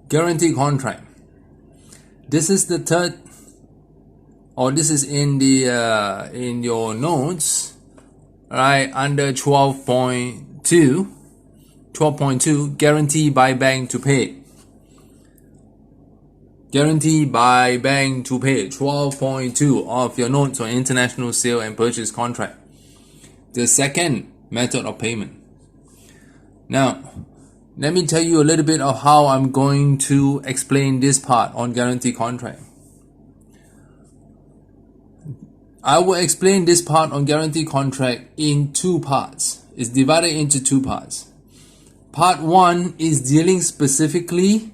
Guarantee contract. This is the third, or this is in the in your notes, right, under 12.2, guarantee by bank to pay. Guarantee by bank to pay, 12.2 of your notes on international sale and purchase contract. The second method of payment. Now, let me tell you a little bit of how I'm going to explain this part on guarantee contract. I will explain this part on guarantee contract in two parts. It's divided into two parts. Part 1 is dealing specifically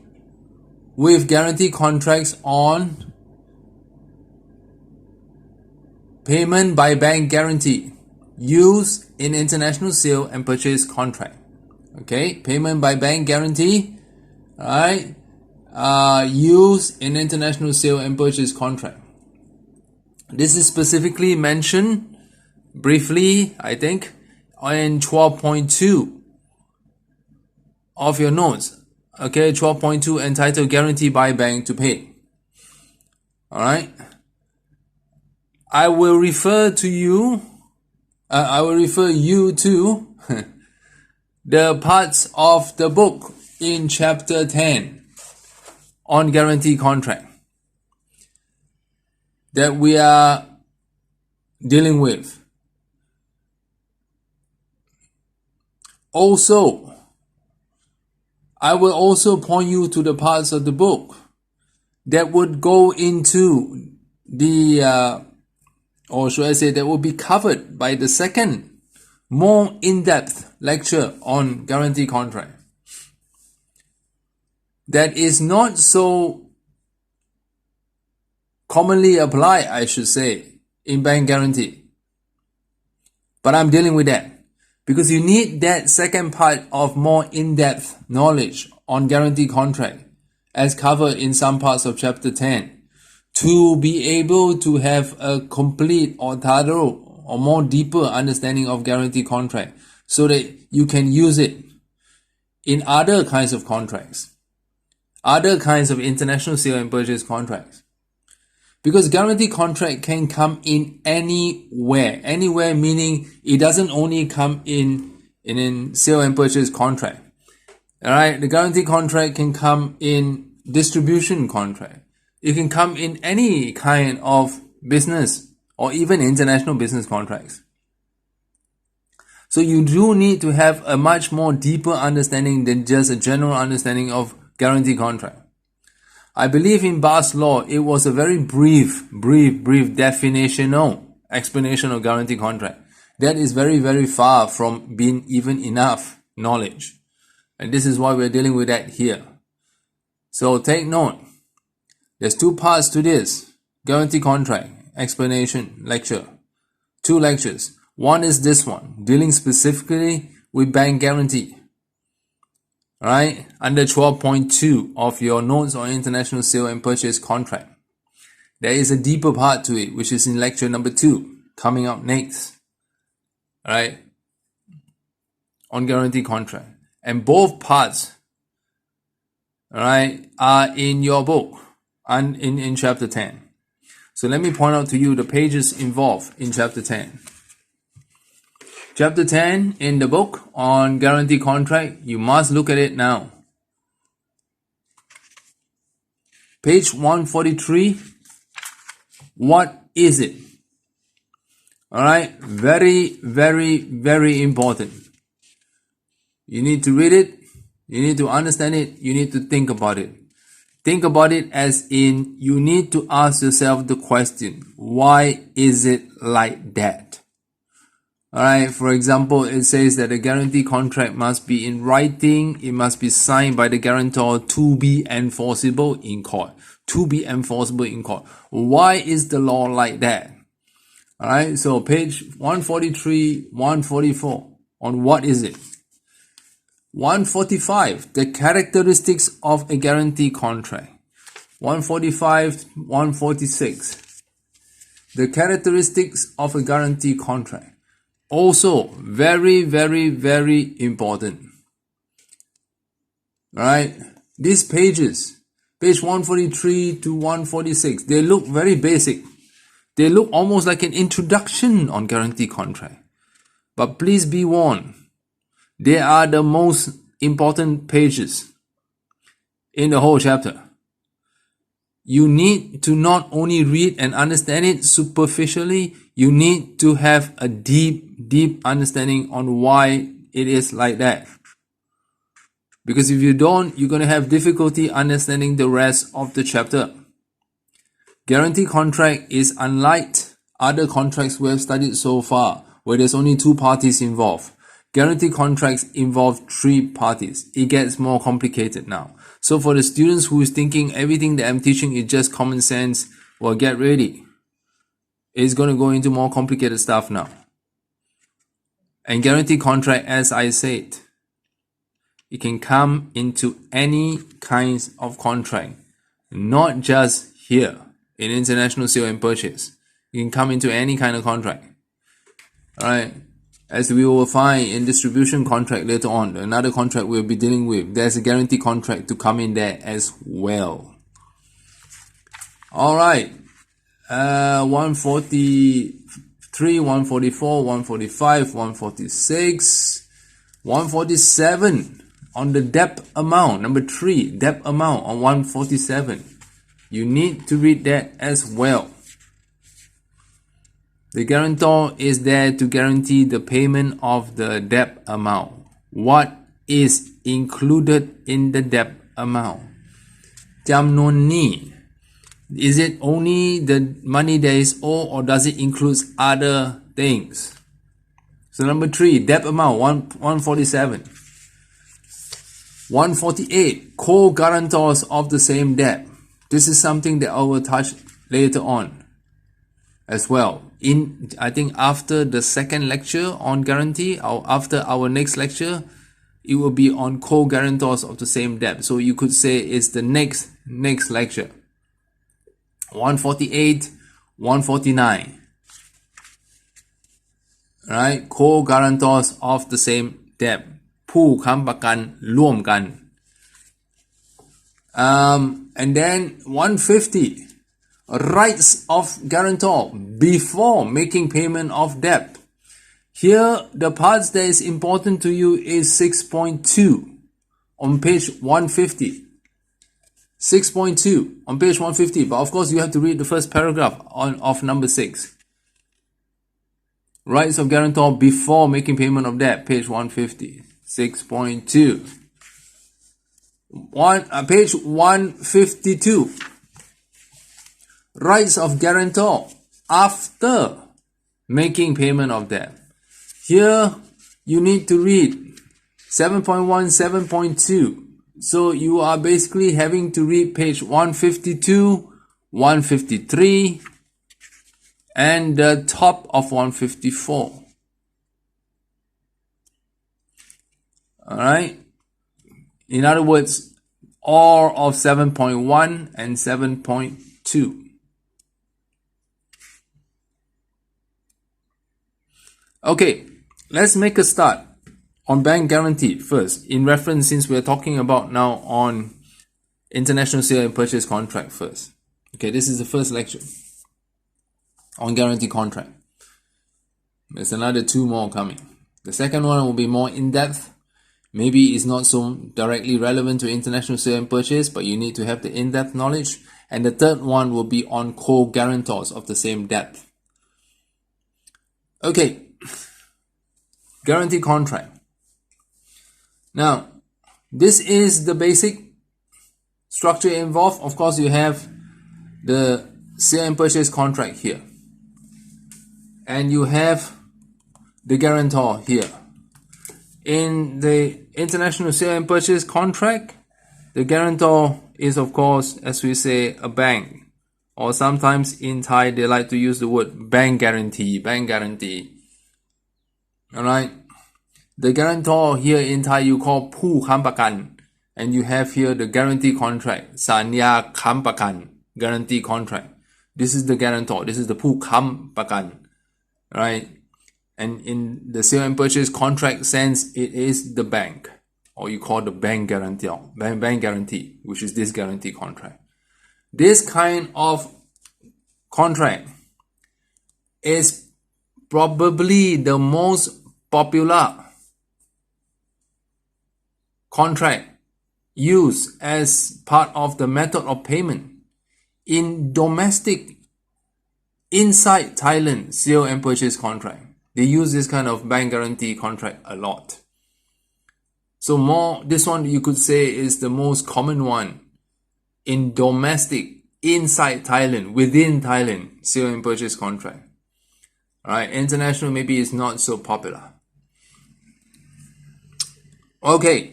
with guarantee contracts on payment by bank guarantee used in international sale and purchase contract. Okay, payment by bank guarantee, right, used in international sale and purchase contract. This is specifically mentioned briefly, I think, in 12.2 of your notes. Okay, 12.2 entitled Guarantee by Bank to Pay. Alright. I will refer you to the parts of the book in chapter 10 on guarantee contract that we are dealing with. Also, I will also point you to the parts of the book that would go into the, or should I say, that will be covered by the second, more in-depth lecture on guarantee contract. That is not so commonly applied, I should say, in bank guarantee. But I'm dealing with that. Because you need that second part of more in-depth knowledge on guarantee contract as covered in some parts of chapter 10 to be able to have a complete or thorough or more deeper understanding of guarantee contract so that you can use it in other kinds of contracts, other kinds of international sale and purchase contracts. Because guarantee contract can come in anywhere meaning it doesn't only come in sale and purchase contract. Alright, the guarantee contract can come in distribution contract. It can come in any kind of business or even international business contracts. So you do need to have a much more deeper understanding than just a general understanding of guarantee contract. I believe in Barr's law, it was a very brief definitional explanation of guarantee contract. That is very, very far from being even enough knowledge. And this is why we're dealing with that here. So take note. There's two parts to this. Guarantee contract, explanation, lecture. Two lectures. One is this one, dealing specifically with bank guarantee. Alright, under 12.2 of your notes on international sale and purchase contract. There is a deeper part to it, which is in lecture number 2, coming up next. Alright, on guarantee contract. And both parts, alright, are in your book and in chapter 10. So let me point out to you the pages involved in chapter 10. Chapter 10 in the book on guarantee contract, you must look at it now. Page 143, what is it? Alright, very, very, very important. You need to read it, you need to understand it, you need to think about it. Think about it as in, you need to ask yourself the question, why is it like that? Alright, for example, it says that the guarantee contract must be in writing, it must be signed by the guarantor to be enforceable in court. To be enforceable in court. Why is the law like that? Alright, so page 143, 144, on what is it? 145, the characteristics of a guarantee contract. 145, 146, the characteristics of a guarantee contract. Also, very, very, very important. Right? These pages, page 143 to 146, they look very basic. They look almost like an introduction on guarantee contract. But please be warned, they are the most important pages in the whole chapter. You need to not only read and understand it superficially, you need to have a deep understanding on why it is like that. Because if you don't, you're going to have difficulty understanding the rest of the chapter. Guarantee contract is unlike other contracts we have studied so far, where there's only two parties involved. Guarantee contracts involve three parties. It gets more complicated now. So for the students who is thinking everything that I'm teaching is just common sense, well, get ready. It's going to go into more complicated stuff now. And guarantee contract, as I said, it can come into any kinds of contract, not just here in international sale and purchase. It can come into any kind of contract. Alright, as we will find in distribution contract later on, another contract we'll be dealing with, there's a guarantee contract to come in there as well. Alright, 143, 144, 145, 146, 147 on the debt amount. Number 3, debt amount on 147. You need to read that as well. The guarantor is there to guarantee the payment of the debt amount. What is included in the debt amount? จำนวนหนี้ Is it only the money that is owed, or does it include other things? So number 3, debt amount 147. 148, co-guarantors of the same debt. This is something that I will touch later on as well. I think after the second lecture on guarantee, or after our next lecture, it will be on co-guarantors of the same debt. So you could say it's the next lecture. 148, 149. Right? Co-guarantors of the same debt. ผู้ค้ำประกันร่วมกัน and then 150, rights of guarantor before making payment of debt. Here, the parts that is important to you is 6.2 on page 150. 6.2 on page 150, but of course you have to read the first paragraph of number 6. Rights of guarantor before making payment of debt, page 150. 6.2. Page 152. Rights of guarantor after making payment of debt. Here you need to read 7.1, 7.2. So you are basically having to read page 152, 153, and the top of 154. Alright? In other words, all of 7.1 and 7.2. Okay, let's make a start on bank guarantee first, in reference, since we're talking about now on international sale and purchase contract first. Okay, this is the first lecture on guarantee contract. There's another 2 more coming. The second one will be more in-depth. Maybe it's not so directly relevant to international sale and purchase, but you need to have the in-depth knowledge. And the third one will be on co-guarantors of the same debt. Okay, guarantee contract. Now, this is the basic structure involved. Of course, you have the sale and purchase contract here. And you have the guarantor here. In the international sale and purchase contract, the guarantor is, of course, as we say, a bank. Or sometimes in Thai, they like to use the word bank guarantee, bank guarantee. Alright? The guarantor here in Thai you call ผู้ค้ำประกัน and you have here the guarantee contract สัญญาค้ำประกัน guarantee contract. This is the guarantor. This is the ผู้ค้ำประกัน right? And in the sale and purchase contract sense, it is the bank. or you call the bank guarantee, which is this guarantee contract. This kind of contract is probably the most popular contract used as part of the method of payment in domestic inside Thailand sale and purchase contract. They use this kind of bank guarantee contract a lot. So this one you could say is the most common one in domestic inside Thailand, within Thailand sale and purchase contract. Alright, international maybe is not so popular. Okay,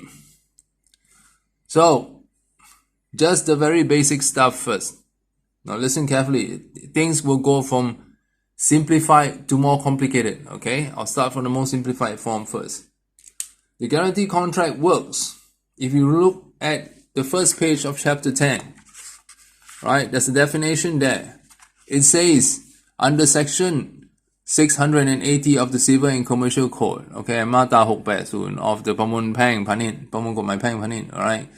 so just the very basic stuff first. Now listen carefully. Things will go from simplified to more complicated. Okay, I'll start from the most simplified form first. The guarantee contract works. If you look at the first page of chapter 10, right, there's a definition there. It says under section 680 of the Civil and Commercial Code, okay, Mata 680 of the Pamon Pang Panin, Pamon Gomai Pang Panin, alright.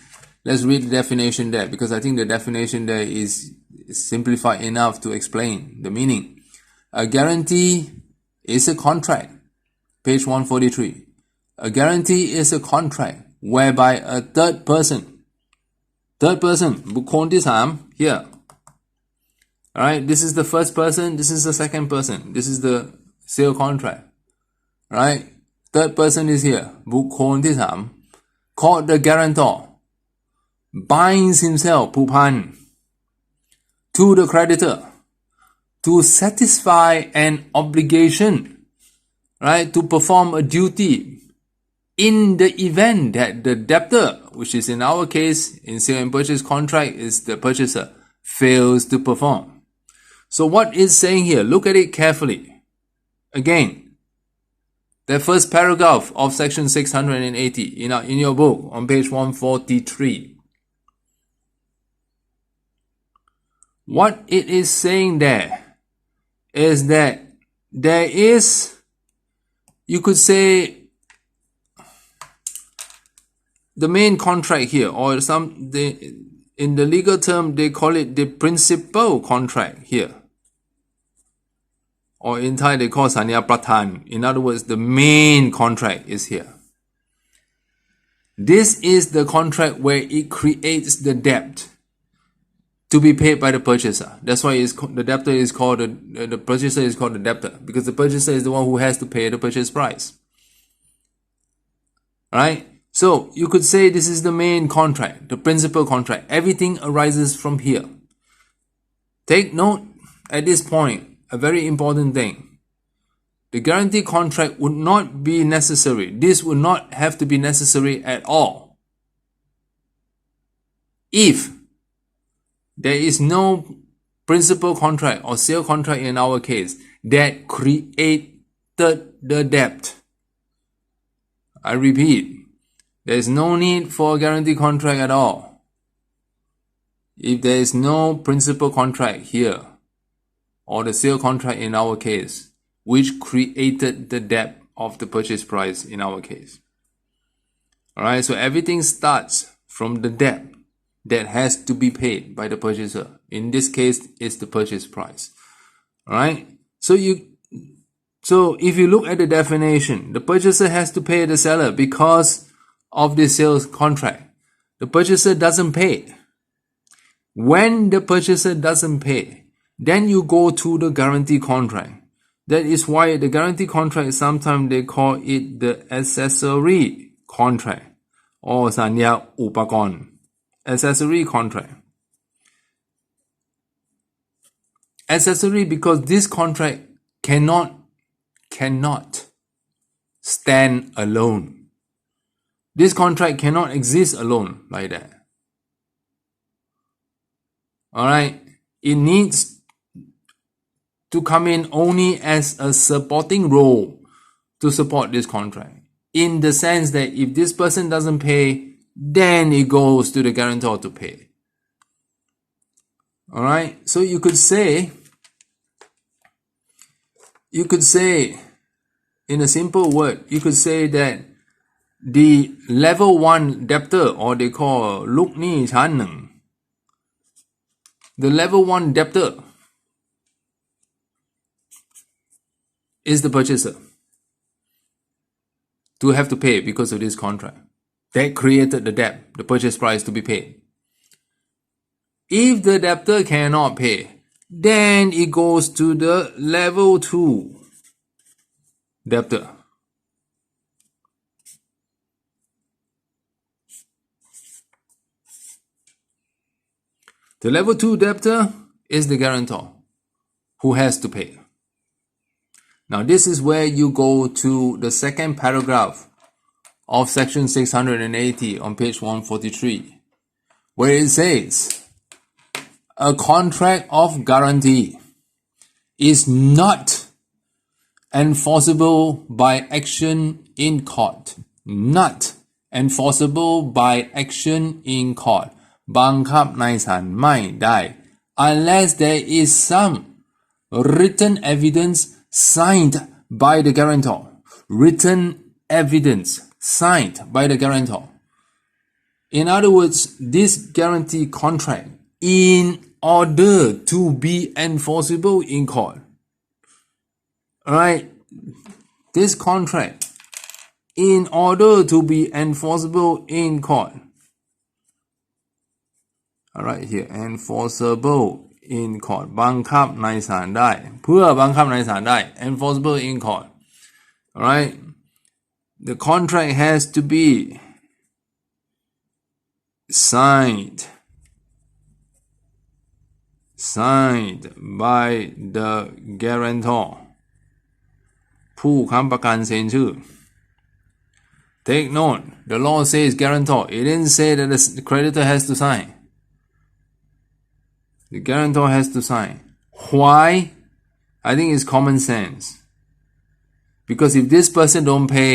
Let's read the definition there because I think the definition there is simplified enough to explain the meaning. A guarantee is a contract. Page 143. A guarantee is a contract whereby a third person,บุคคลที่สาม here. Alright, this is the first person, this is the second person, this is the sale contract. Alright, third person is here, บุคคลที่สาม called the guarantor, binds himself, ผูกพัน to the creditor to satisfy an obligation, right, to perform a duty in the event that the debtor, which is in our case in sale and purchase contract is the purchaser, fails to perform. So what it's saying here, look at it carefully. Again, the first paragraph of section 680 in your book on page 143. What it is saying there is that there is, you could say, the main contract here, or in the legal term they call it the principal contract here, or in Thai they call Sanya Pratan. In other words, the main contract is here. This is the contract where it creates the debt to be paid by the purchaser. That's why the debtor is called the purchaser is called the debtor, because the purchaser is the one who has to pay the purchase price. Right? So you could say this is the main contract, the principal contract. Everything arises from here. Take note at this point, a very important thing. The guarantee contract would not be necessary. This would not have to be necessary at all if there is no principal contract or sale contract in our case that created the debt. I repeat, there is no need for a guarantee contract at all if there is no principal contract here or the sale contract in our case which created the debt of the purchase price in our case. Alright, so everything starts from the debt that has to be paid by the purchaser. In this case, it's the purchase price. Alright, so if you look at the definition, the purchaser has to pay the seller because of the sales contract. The purchaser doesn't pay. When the purchaser doesn't pay, then you go to the guarantee contract. That is why the guarantee contract, sometimes they call it the accessory contract or Sanya Upakon. Accessory contract. Accessory because this contract cannot stand alone. This contract cannot exist alone like that. Alright, it needs to come in only as a supporting role to support this contract. In the sense that if this person doesn't pay, then it goes to the guarantor to pay. Alright, so you could say in a simple word, you could say that the level 1 debtor, or they call ลูกหนี้ชั้นหนึ่ง the level 1 debtor is the purchaser to have to pay because of this contract that created the debt, the purchase price to be paid. If the debtor cannot pay, then it goes to the level 2 debtor. The level 2 debtor is the guarantor who has to pay. Now this is where you go to the second paragraph of section 680 on page 143, where it says, a contract of guarantee is not enforceable by action in court. Not enforceable by action in court. บังคับในศาลไม่ได้ unless there is some written evidence signed by the guarantor. Written evidence signed by the guarantor. In other words, this guarantee contract, in order to be enforceable in court, alright, this contract, in order to be enforceable in court, alright here, enforceable in court, บังคับในศาลได้ เพื่อบังคับในศาลได้ enforceable in court, alright, the contract has to be signed by the guarantor ผู้ค้ำประกันเซ็นชื่อ Take note, the law says guarantor. It didn't say that the creditor has to sign. The guarantor has to sign. Why? I think it's common sense. Because if this person don't pay,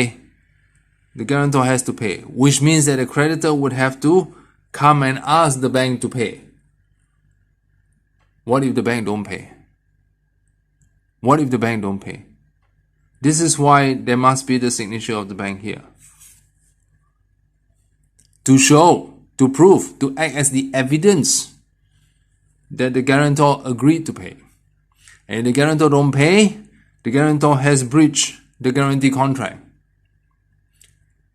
the guarantor has to pay, which means that the creditor would have to come and ask the bank to pay. What if the bank don't pay? What if the bank don't pay? This is why there must be the signature of the bank here. To show, to prove, to act as the evidence that the guarantor agreed to pay. And if the guarantor don't pay, the guarantor has breached the guarantee contract.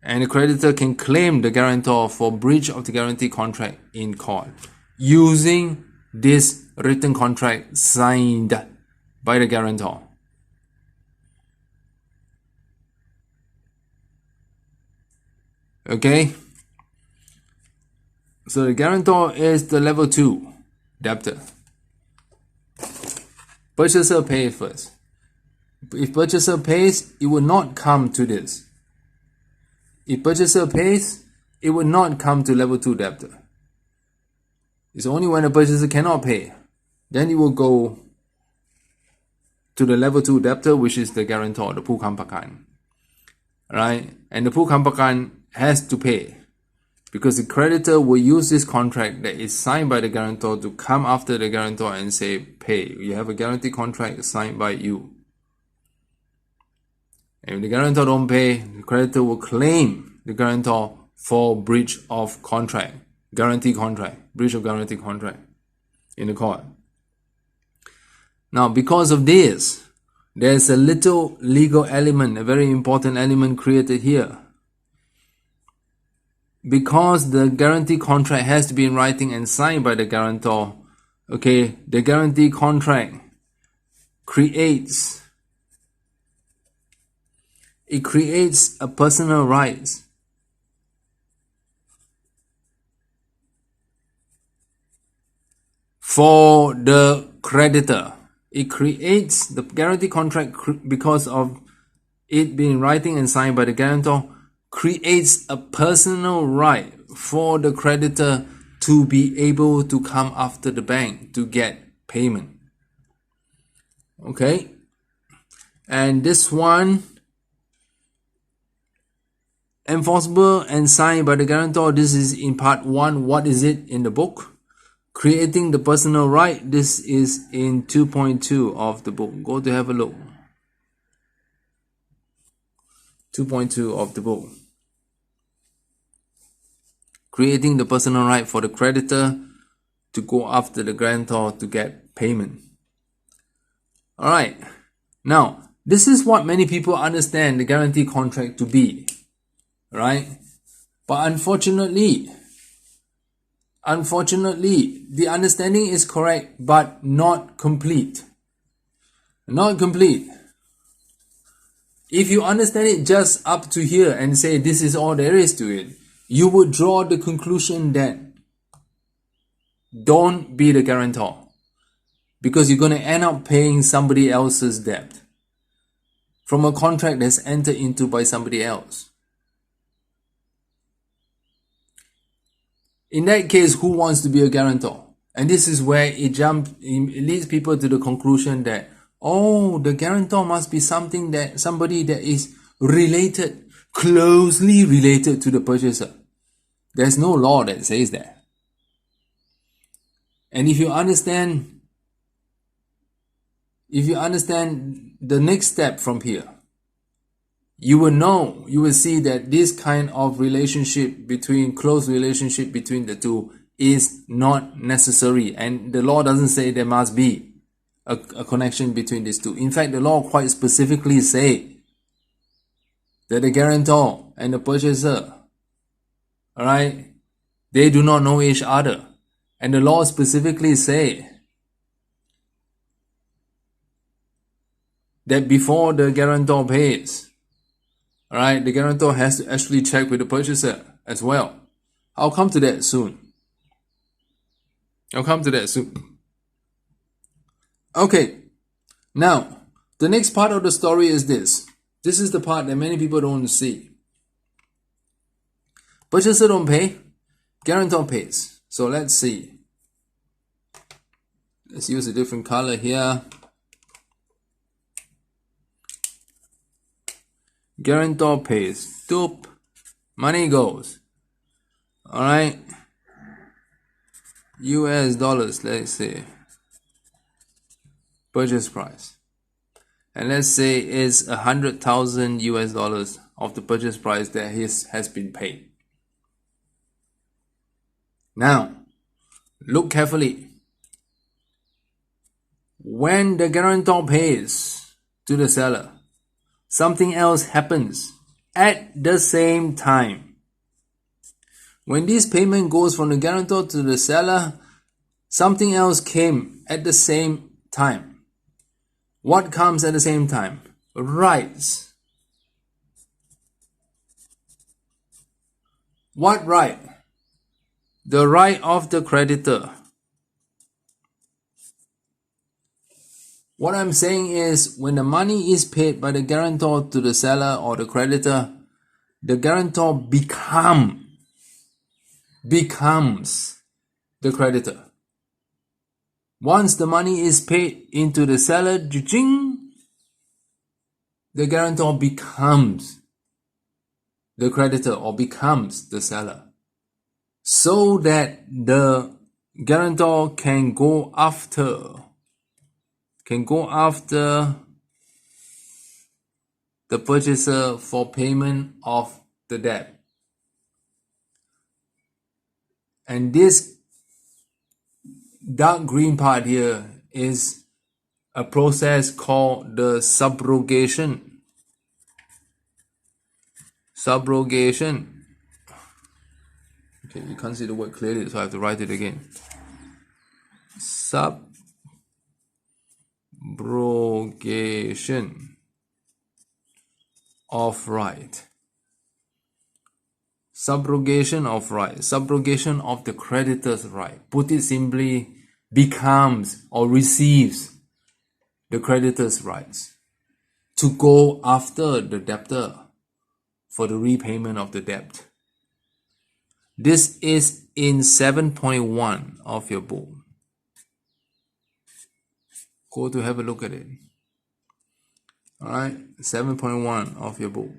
And the creditor can claim the guarantor for breach of the guarantee contract in court using this written contract signed by the guarantor. Okay? So the guarantor is the level 2 debtor. Purchaser pays first. If purchaser pays, it will not come to this. If purchaser pays, it will not come to level 2 debtor. It's only when the purchaser cannot pay, then it will go to the level 2 debtor, which is the guarantor, the ผู้ค้ำประกัน right? And the ผู้ค้ำประกัน has to pay because the creditor will use this contract that is signed by the guarantor to come after the guarantor and say, pay. You have a guarantee contract signed by you. And if the guarantor don't pay, the creditor will claim the guarantor for breach of contract, guarantee contract, breach of guarantee contract in the court. Now, because of this, there's a little legal element, a very important element created here. Because the guarantee contract has to be in writing and signed by the guarantor, okay, the guarantee contract creates a personal right for the creditor. It creates the guarantee contract because of it being writing and signed by the guarantor, creates a personal right for the creditor to be able to come after the bank to get payment. Okay? And this one, enforceable and signed by the guarantor, this is in part 1. What is it in the book? Creating the personal right, this is in 2.2 of the book. Go to have a look. 2.2 of the book. creating the personal right for the creditor to go after the grantor to get payment. Alright, now this is what many people understand the guarantee contract to be, right? But unfortunately, the understanding is correct but not complete. Not complete. If you understand it just up to here and say this is all there is to it, you would draw the conclusion that don't be the guarantor, because you're going to end up paying somebody else's debt from a contract that's entered into by somebody else. In that case, who wants to be a guarantor? And this is where it leads people to the conclusion that, oh, the guarantor must be somebody that is related, closely related to the purchaser. There's no law that says that. And if you understand the next step from here, you will see that this kind of close relationship between the two is not necessary, and the law doesn't say there must be a connection between these two. In fact, the law quite specifically say that the guarantor and the purchaser, alright, they do not know each other. And the law specifically say that before the guarantor pays, alright, the guarantor has to actually check with the purchaser as well. I'll come to that soon. Okay, now, the next part of the story is this. This is the part that many people don't see. Purchaser don't pay, guarantor pays. So let's see. Let's use a different color here. Guarantor pays. Doop. Money goes. Alright. US dollars, let's say. Purchase price. And let's say it's 100,000 US dollars of the purchase price that has been paid. Now, look carefully. When the guarantor pays to the seller, something else happens at the same time. When this payment goes from the guarantor to the seller, something else came at the same time. What comes at the same time? Rights. What right? The right of the creditor. What I'm saying is, when the money is paid by the guarantor to the seller or the creditor, the guarantor becomes the creditor. Once the money is paid into the seller, the guarantor becomes the creditor or becomes the seller, so that the guarantor can go after the purchaser for payment of the debt. And this dark green part here is a process called the subrogation. Okay, you can't see the word clearly, so I have to write it again. Subrogation of right. Subrogation of right. Subrogation of the creditor's right. Put it simply, becomes or receives the creditor's rights to go after the debtor for the repayment of the debt. This is in 7.1 of your book. Go to have a look at it. Alright, 7.1 of your book.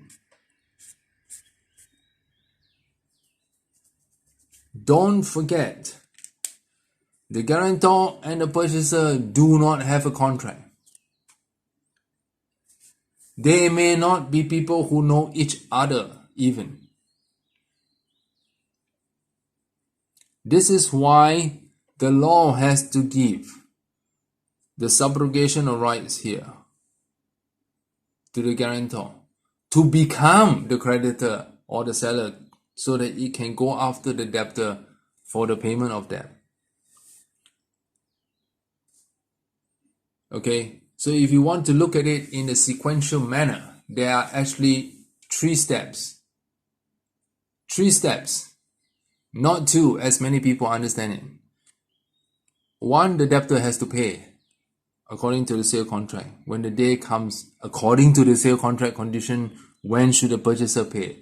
Don't forget, the guarantor and the purchaser do not have a contract. They may not be people who know each other even. This is why the law has to give the subrogation of rights here to the guarantor to become the creditor or the seller so that it can go after the debtor for the payment of debt. Okay, so if you want to look at it in a sequential manner, there are actually 3 steps. 3 steps, not 2 as many people understand it. 1, the debtor has to pay according to the sale contract. When the day comes, according to the sale contract condition, when should the purchaser pay?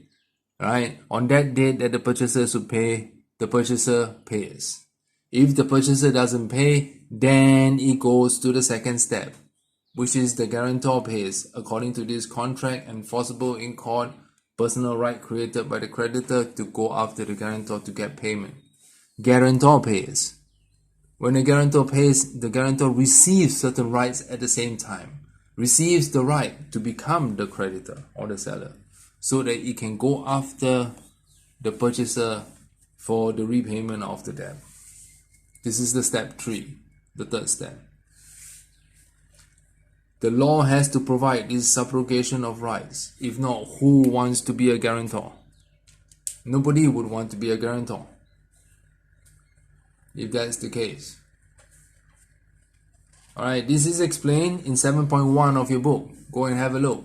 Right? On that date that the purchaser should pay, the purchaser pays. If the purchaser doesn't pay, then it goes to the second step, which is the guarantor pays according to this contract, enforceable in court, personal right created by the creditor to go after the guarantor to get payment. Guarantor pays. When the guarantor pays, the guarantor receives certain rights at the same time, receives the right to become the creditor or the seller so that it can go after the purchaser for the repayment of the debt. This is the step 3, the third step. The law has to provide this subrogation of rights. If not, who wants to be a guarantor? Nobody would want to be a guarantor if that's the case. Alright, this is explained in 7.1 of your book. Go and have a look.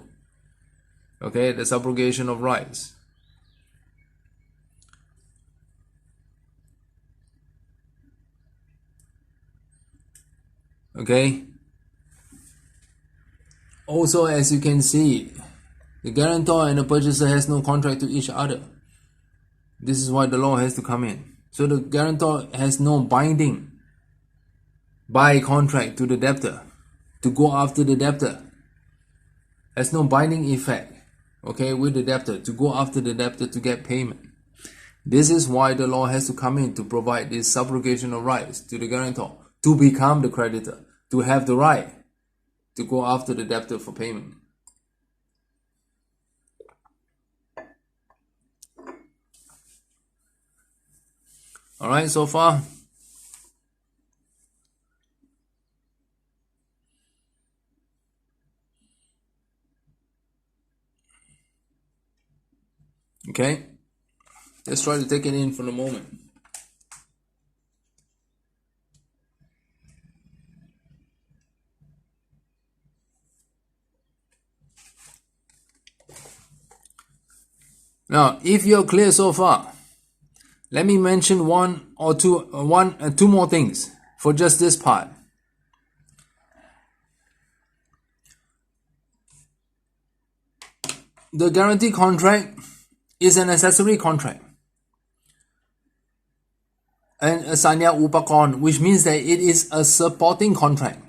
Okay, the subrogation of rights. Okay. Also, as you can see, the guarantor and the purchaser has no contract to each other. This is why the law has to come in. So the guarantor has no binding by contract to the debtor to go after the debtor. Has no binding effect, okay, with the debtor to go after the debtor to get payment. This is why the law has to come in to provide this subrogation of rights to the guarantor to become the creditor, to have the right to go after the debtor for payment. Alright, so far? Okay, let's try to take it in for the moment. Now, if you're clear so far, let me mention two more things for just this part. The guarantee contract is an accessory contract and a sanya upakon, which means that it is a supporting contract.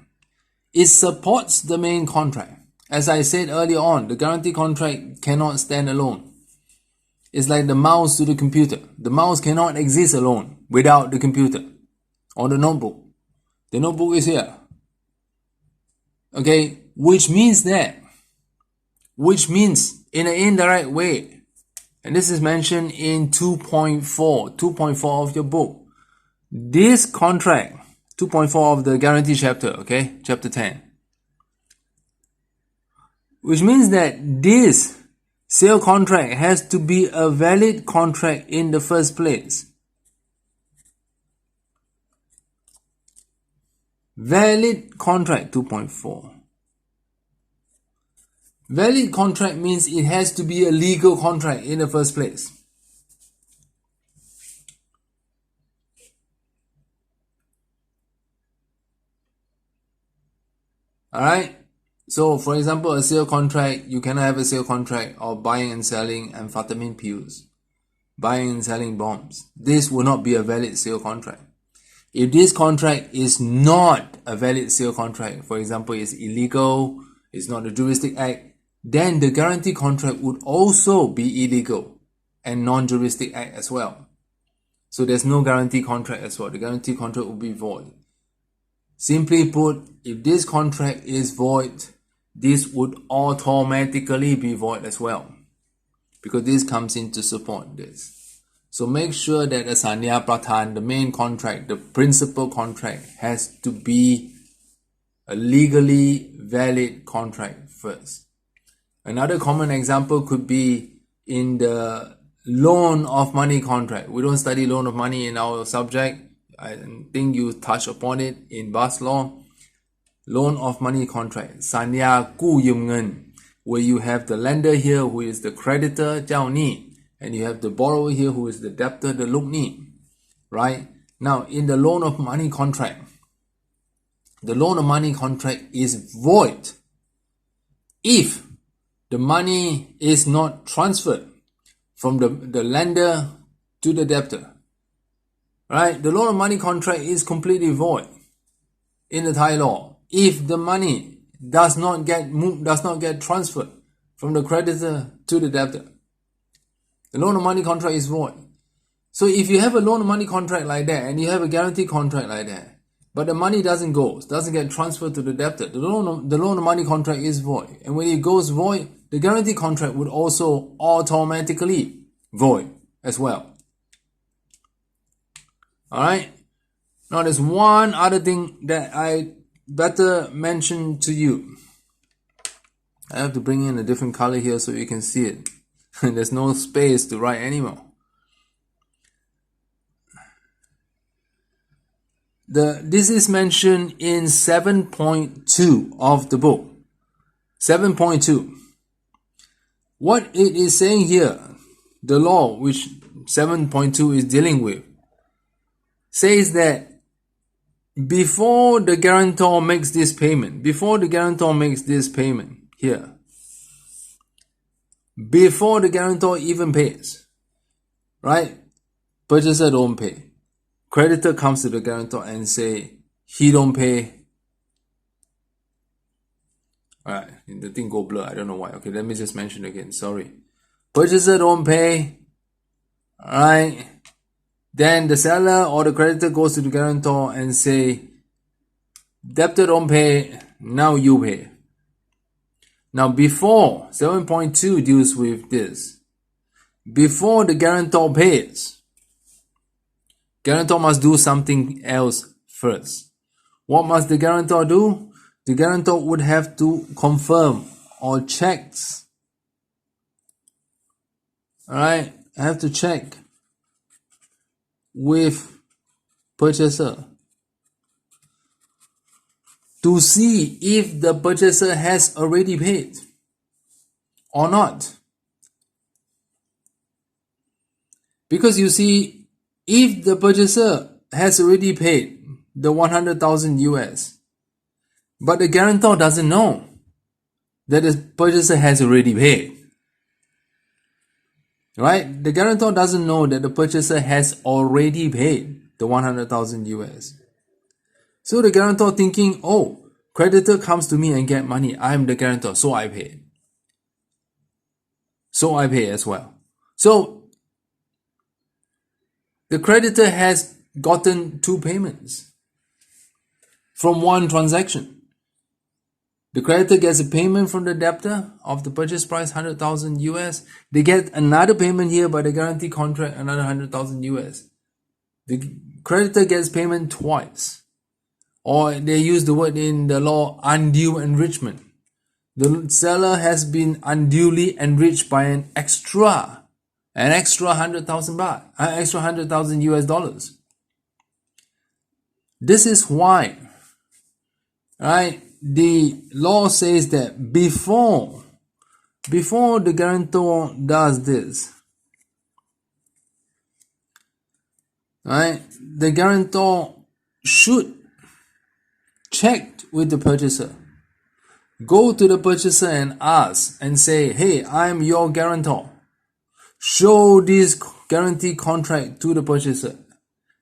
It supports the main contract. As I said earlier on, the guarantee contract cannot stand alone. It's like the mouse to the computer. The mouse cannot exist alone without the computer or the notebook. The notebook is here. Okay, which means in an indirect way, and this is mentioned in 2.4 of your book. This contract, 2.4 of the guarantee chapter, okay, chapter 10, which means that this sale contract has to be a valid contract in the first place. Valid contract, 2.4. Valid contract means it has to be a legal contract in the first place. Alright? So, for example, a sale contract, you cannot have a sale contract of buying and selling amphetamine pills, buying and selling bombs. This will not be a valid sale contract. If this contract is not a valid sale contract, for example, it's illegal, it's not a juristic act, then the guarantee contract would also be illegal and non-juristic act as well. So there's no guarantee contract as well. The guarantee contract will be void. Simply put, if this contract is void, this would automatically be void as well, because this comes in to support this. So make sure that the Sanya Prathan, the main contract, the principal contract, has to be a legally valid contract first. Another common example could be in the loan of money contract. We don't study loan of money in our subject. I think you touch upon it in Bas law. Loan of money contract, Sanya Gu Yum Ngen, where you have the lender here who is the creditor, Jiao Ni, and you have the borrower here who is the debtor, the Luk Ni. Right? Now, in the loan of money contract, the loan of money contract is void if the money is not transferred from the lender to the debtor. Right? The loan of money contract is completely void in the Thai law if the money does not get transferred from the creditor to the debtor. The loan of money contract is void. So if you have a loan of money contract like that and you have a guarantee contract like that, but the money doesn't get transferred to the debtor, the loan of money contract is void. And when it goes void, the guarantee contract would also automatically void as well. Alright? Now there's one other thing that I better mention to you. I have to bring in a different color here so you can see it. There's no space to write anymore. This is mentioned in 7.2 of the book. 7.2. What it is saying here, the law which 7.2 is dealing with, says that before the guarantor makes this payment here, before the guarantor even pays, right? Purchaser don't pay. Creditor comes to the guarantor and say, he don't pay. Alright, the thing go blur, I don't know why. Okay, let me just mention again, sorry. Purchaser don't pay. Alright. Then the seller or the creditor goes to the guarantor and say, debtor don't pay, now you pay. Now before, 7.2 deals with this. Before the guarantor pays, guarantor must do something else first. What must the guarantor do? The guarantor would have to confirm or check. Alright, I have to check with purchaser to see if the purchaser has already paid or not. Because you see, if the purchaser has already paid the 100,000 US, but the guarantor doesn't know that the purchaser has already paid, right? The guarantor doesn't know that the purchaser has already paid the 100,000 US. So the guarantor thinking, oh, creditor comes to me and get money. I'm the guarantor, so I pay. So I pay as well. So the creditor has gotten two payments from one transaction. The creditor gets a payment from the debtor of the purchase price 100,000 US. They get another payment here by the guarantee contract, another 100,000 US. The creditor gets payment twice. Or they use the word in the law, undue enrichment. The seller has been unduly enriched by an extra 100,000 baht, extra 100,000 US dollars. This is why, right? The law says that before the guarantor does this, right, the guarantor should check with the purchaser. Go to the purchaser and ask and say, hey, I'm your guarantor. Show this guarantee contract to the purchaser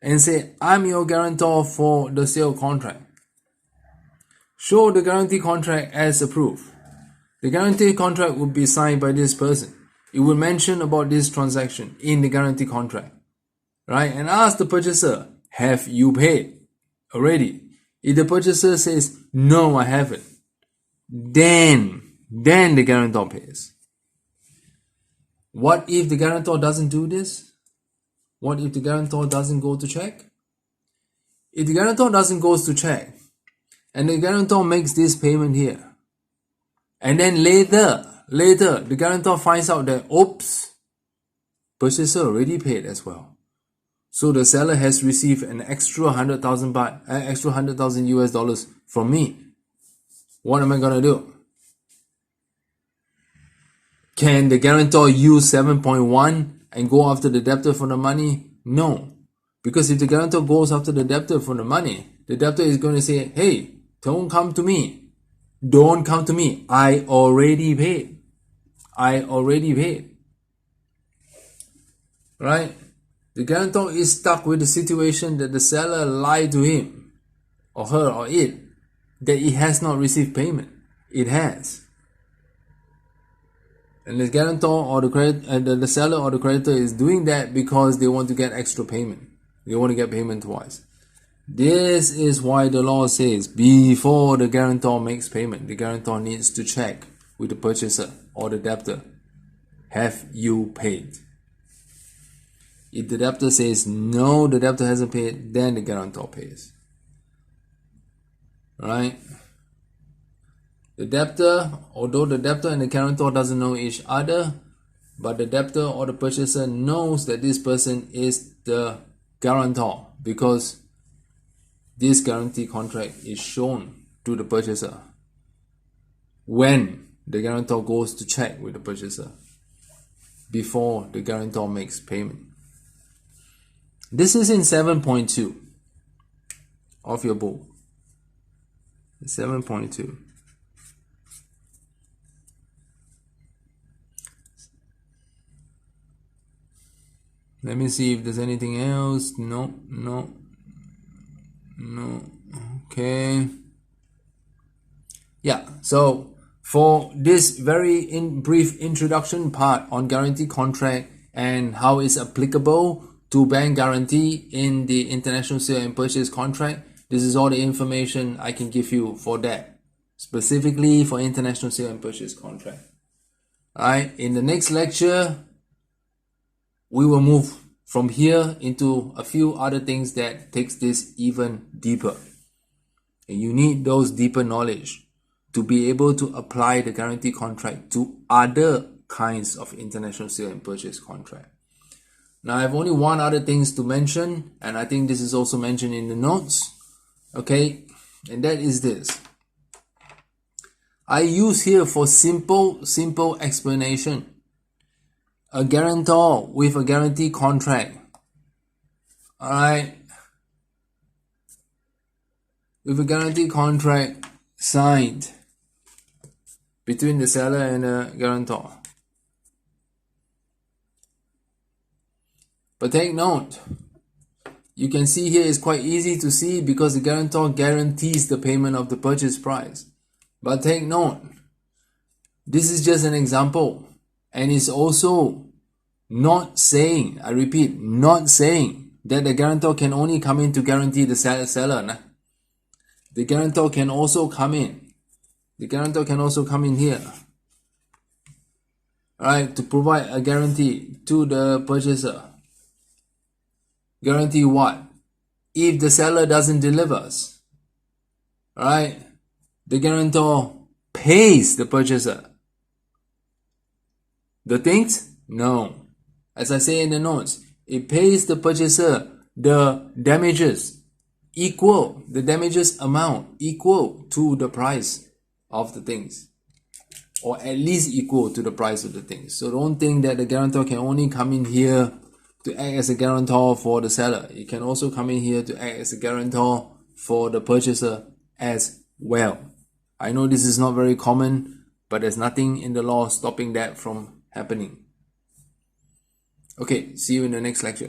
and say, I'm your guarantor for the sale contract. Show the guarantee contract as a proof. The guarantee contract will be signed by this person. It will mention about this transaction in the guarantee contract, right? And ask the purchaser, have you paid already? If the purchaser says, no, I haven't, then the guarantor pays. What if the guarantor doesn't do this? What if the guarantor doesn't go to check? If the guarantor doesn't go to check, and the guarantor makes this payment here, and then later, the guarantor finds out that, oops, purchaser already paid as well. So the seller has received an extra 100,000 baht, extra 100,000 US dollars from me. What am I gonna do? Can the guarantor use 7.1 and go after the debtor for the money? No. Because if the guarantor goes after the debtor for the money, the debtor is going to say, hey, don't come to me. Don't come to me. I already paid. I already paid. Right? The guarantor is stuck with the situation that the seller lied to him, or her, or it, that it has not received payment. It has. And the guarantor or the seller or the creditor is doing that because they want to get extra payment. They want to get payment twice. This is why the law says before the guarantor makes payment, the guarantor needs to check with the purchaser or the debtor. Have you paid? If the debtor says no, the debtor hasn't paid, then the guarantor pays. Right? The debtor, although the debtor and the guarantor doesn't know each other, but the debtor or the purchaser knows that this person is the guarantor because this guarantee contract is shown to the purchaser when the guarantor goes to check with the purchaser before the guarantor makes payment. This is in 7.2 of your book. 7.2. Let me see if there's anything else. No. Okay. Yeah, so for this very brief introduction part on guarantee contract and how it's applicable to bank guarantee in the international sale and purchase contract, this is all the information I can give you for that, specifically for international sale and purchase contract. Alright, in the next lecture, we will move from here into a few other things that takes this even deeper. And you need those deeper knowledge to be able to apply the guarantee contract to other kinds of international sale and purchase contract. Now I have only one other things to mention, and I think this is also mentioned in the notes. Okay, and that is this. I use here for simple explanation a guarantor with a guarantee contract. Alright, with a guarantee contract signed between the seller and the guarantor. But take note, you can see here it's quite easy to see because the guarantor guarantees the payment of the purchase price. But take note, this is just an example, and it's also not saying, I repeat, not saying that the guarantor can only come in to guarantee the seller. Nah. The guarantor can also come in. The guarantor can also come in here, right, to provide a guarantee to the purchaser. Guarantee what? If the seller doesn't deliver, right, the guarantor pays the purchaser. The things? No. As I say in the notes, it pays the purchaser the damages equal, the damages amount equal to the price of the things, or at least equal to the price of the things. So don't think that the guarantor can only come in here to act as a guarantor for the seller. It can also come in here to act as a guarantor for the purchaser as well. I know this is not very common, but there's nothing in the law stopping that from happening. Okay, see you in the next lecture.